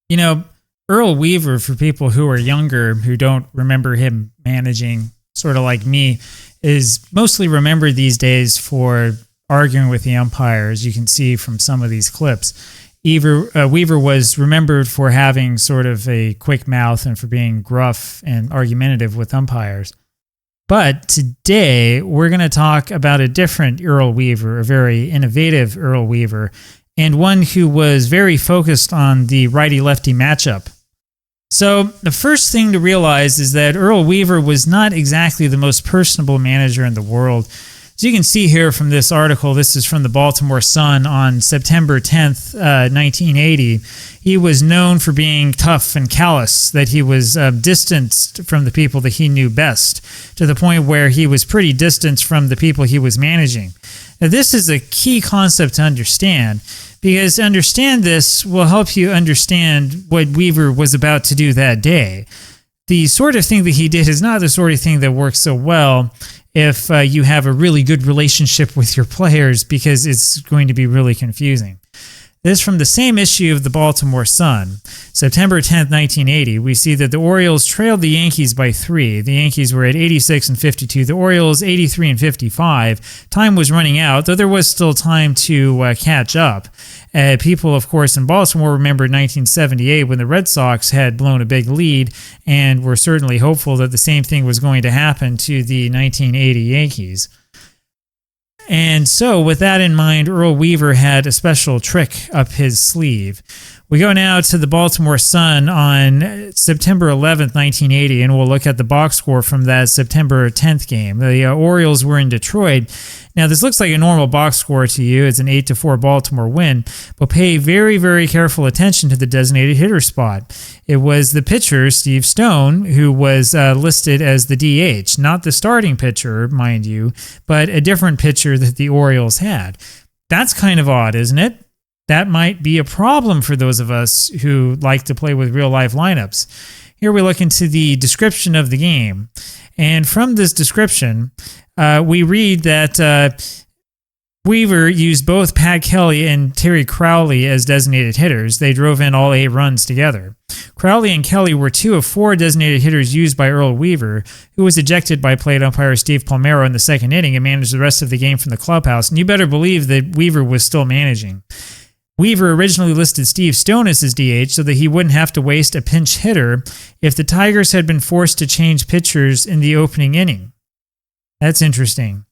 You know, Earl Weaver, for people who are younger, who don't remember him managing, sort of like me, is mostly remembered these days for arguing with the umpire, as you can see from some of these clips. Weaver was remembered for having sort of a quick mouth and for being gruff and argumentative with umpires. But today, we're going to talk about a different Earl Weaver, a very innovative Earl Weaver, and one who was very focused on the righty-lefty matchup. So the first thing to realize is that Earl Weaver was not exactly the most personable manager in the world. As you can see here from this article, this is from the Baltimore Sun on September 10th, 1980. He was known for being tough and callous, that he was distanced from the people that he knew best, to the point where he was pretty distanced from the people he was managing. Now, this is a key concept to understand, because to understand this will help you understand what Weaver was about to do that day. The sort of thing that he did is not the sort of thing that works so well if you have a really good relationship with your players, because it's going to be really confusing. This is from the same issue of the Baltimore Sun. September 10th, 1980, we see that the Orioles trailed the Yankees by 3. The Yankees were at 86 and 52. The Orioles 83 and 55. Time was running out, though there was still time to catch up. People, of course, in Baltimore remembered 1978 when the Red Sox had blown a big lead and were certainly hopeful that the same thing was going to happen to the 1980 Yankees. And so, with that in mind, Earl Weaver had a special trick up his sleeve. We go now to the Baltimore Sun on September 11th, 1980, and we'll look at the box score from that September 10th game. The Orioles were in Detroit. Now, this looks like a normal box score to you. It's an 8-4 Baltimore win, but pay very, very careful attention to the designated hitter spot. It was the pitcher, Steve Stone, who was listed as the DH, not the starting pitcher, mind you, but a different pitcher that the Orioles had. That's kind of odd, isn't it? That might be a problem for those of us who like to play with real-life lineups. Here we look into the description of the game. And from this description, we read that Weaver used both Pat Kelly and Terry Crowley as designated hitters. They drove in all 8 runs together. Crowley and Kelly were 2 of 4 designated hitters used by Earl Weaver, who was ejected by plate umpire Steve Palmero in the second inning and managed the rest of the game from the clubhouse. And you better believe that Weaver was still managing. Weaver originally listed Steve Stone as his DH so that he wouldn't have to waste a pinch hitter if the Tigers had been forced to change pitchers in the opening inning. That's interesting.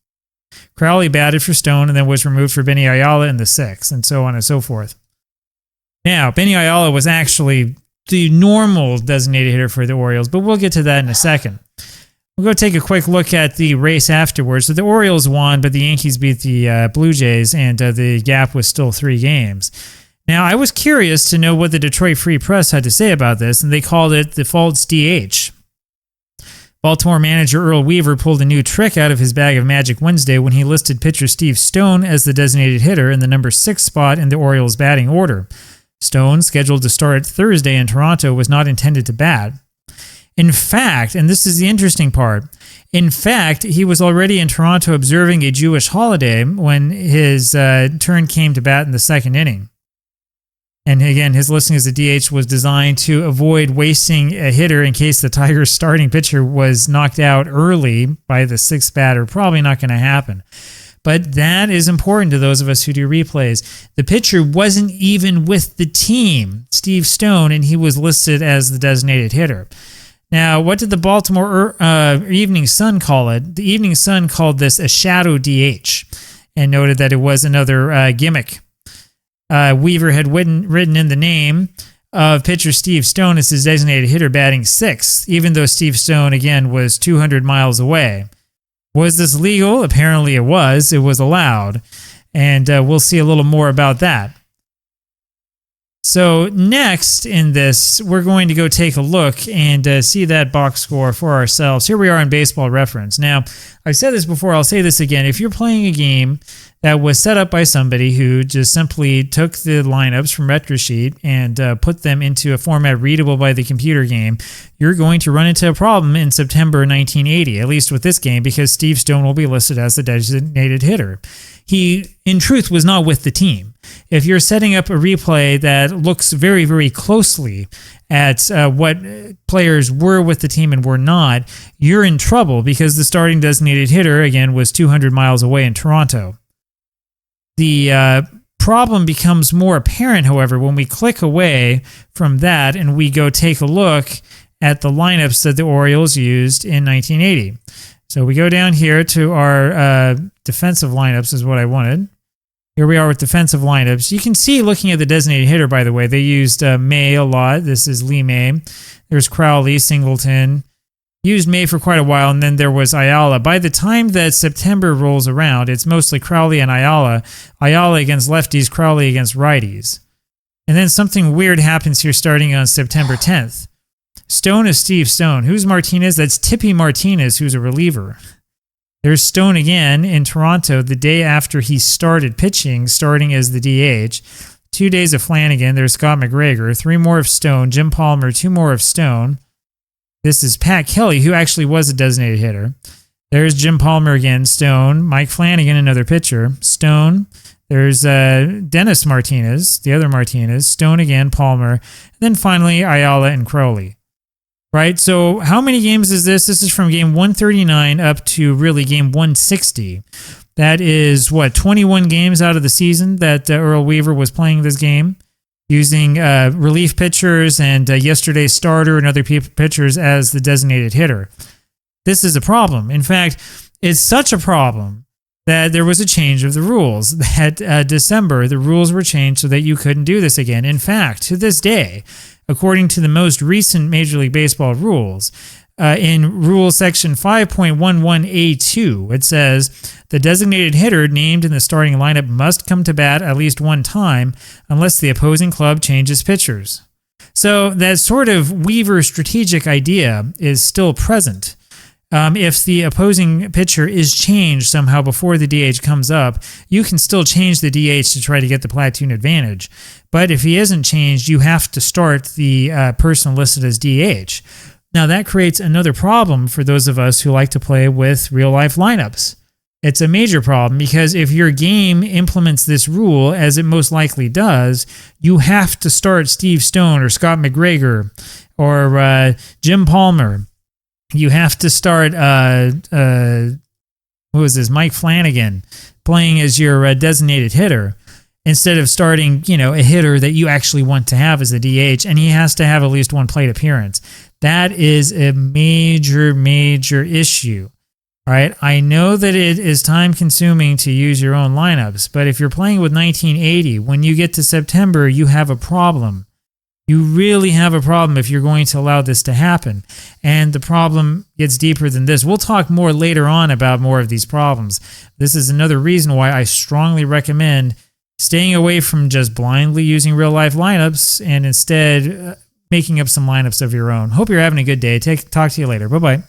Crowley batted for Stone and then was removed for Benny Ayala in the 6th, and so on and so forth. Now, Benny Ayala was actually the normal designated hitter for the Orioles, but we'll get to that in a second. We'll go take a quick look at the race afterwards. So the Orioles won, but the Yankees beat the Blue Jays, and the gap was still 3 games. Now, I was curious to know what the Detroit Free Press had to say about this, and they called it the false DH. Baltimore manager Earl Weaver pulled a new trick out of his bag of magic Wednesday when he listed pitcher Steve Stone as the designated hitter in the number 6 spot in the Orioles' batting order. Stone, scheduled to start Thursday in Toronto, was not intended to bat. In fact, and this is the interesting part, in fact, he was already in Toronto observing a Jewish holiday when his turn came to bat in the second inning. And again, his listing as a DH was designed to avoid wasting a hitter in case the Tigers' starting pitcher was knocked out early by the 6th batter. Probably not going to happen. But that is important to those of us who do replays. The pitcher wasn't even with the team, Steve Stone, and he was listed as the designated hitter. Now, what did the Baltimore Evening Sun call it? The Evening Sun called this a shadow DH and noted that it was another gimmick. Weaver had written in the name of pitcher Steve Stone as his designated hitter batting 6th, even though Steve Stone, again, was 200 miles away. Was this legal? Apparently it was. It was allowed. And we'll see a little more about that. So next in this, we're going to go take a look and see that box score for ourselves. Here we are in Baseball Reference. Now, I've said this before, I'll say this again. If you're playing a game that was set up by somebody who just simply took the lineups from Retrosheet and put them into a format readable by the computer game, you're going to run into a problem in September 1980, at least with this game, because Steve Stone will be listed as the designated hitter. He, in truth, was not with the team. If you're setting up a replay that looks very, very closely at what players were with the team and were not, you're in trouble because the starting designated hitter, again, was 200 miles away in Toronto. The problem becomes more apparent, however, when we click away from that and we go take a look at the lineups that the Orioles used in 1980. So we go down here to our defensive lineups is what I wanted. Here we are with defensive lineups. You can see, looking at the designated hitter, by the way, they used May a lot. This is Lee May. There's Crowley, Singleton. Used May for quite a while, and then there was Ayala. By the time that September rolls around, it's mostly Crowley and Ayala. Ayala against lefties, Crowley against righties. And then something weird happens here starting on September 10th. Stone is Steve Stone. Who's Martinez? That's Tippy Martinez, who's a reliever. There's Stone again in Toronto the day after he started pitching, starting as the DH. 2 days of Flanagan. There's Scott McGregor. 3 more of Stone. Jim Palmer, 2 more of Stone. This is Pat Kelly, who actually was a designated hitter. There's Jim Palmer again, Stone. Mike Flanagan, another pitcher. Stone. There's Dennis Martinez, the other Martinez. Stone again, Palmer. And then finally, Ayala and Crowley. Right? So how many games is this? This is from game 139 up to really game 160. That is, 21 games out of the season that Earl Weaver was playing this game, using relief pitchers and yesterday's starter and other pitchers as the designated hitter. This is a problem. In fact, it's such a problem that there was a change of the rules. That December, the rules were changed so that you couldn't do this again. In fact, to this day, according to the most recent Major League Baseball rules, in Rule Section 5.11A2, it says, the designated hitter named in the starting lineup must come to bat at least one time unless the opposing club changes pitchers. So that sort of Weaver strategic idea is still present. If the opposing pitcher is changed somehow before the DH comes up, you can still change the DH to try to get the platoon advantage. But if he isn't changed, you have to start the person listed as DH. Now that creates another problem for those of us who like to play with real-life lineups. It's a major problem because if your game implements this rule, as it most likely does, you have to start Steve Stone or Scott McGregor or Jim Palmer. You have to start, Mike Flanagan playing as your designated hitter instead of starting, a hitter that you actually want to have as a DH, and he has to have at least one plate appearance. That is a major, major issue. All right, I know that it is time-consuming to use your own lineups, but if you're playing with 1980, when you get to September, you have a problem. You really have a problem if you're going to allow this to happen. And the problem gets deeper than this. We'll talk more later on about more of these problems. This is another reason why I strongly recommend staying away from just blindly using real-life lineups and instead making up some lineups of your own. Hope you're having a good day. Talk to you later. Bye-bye.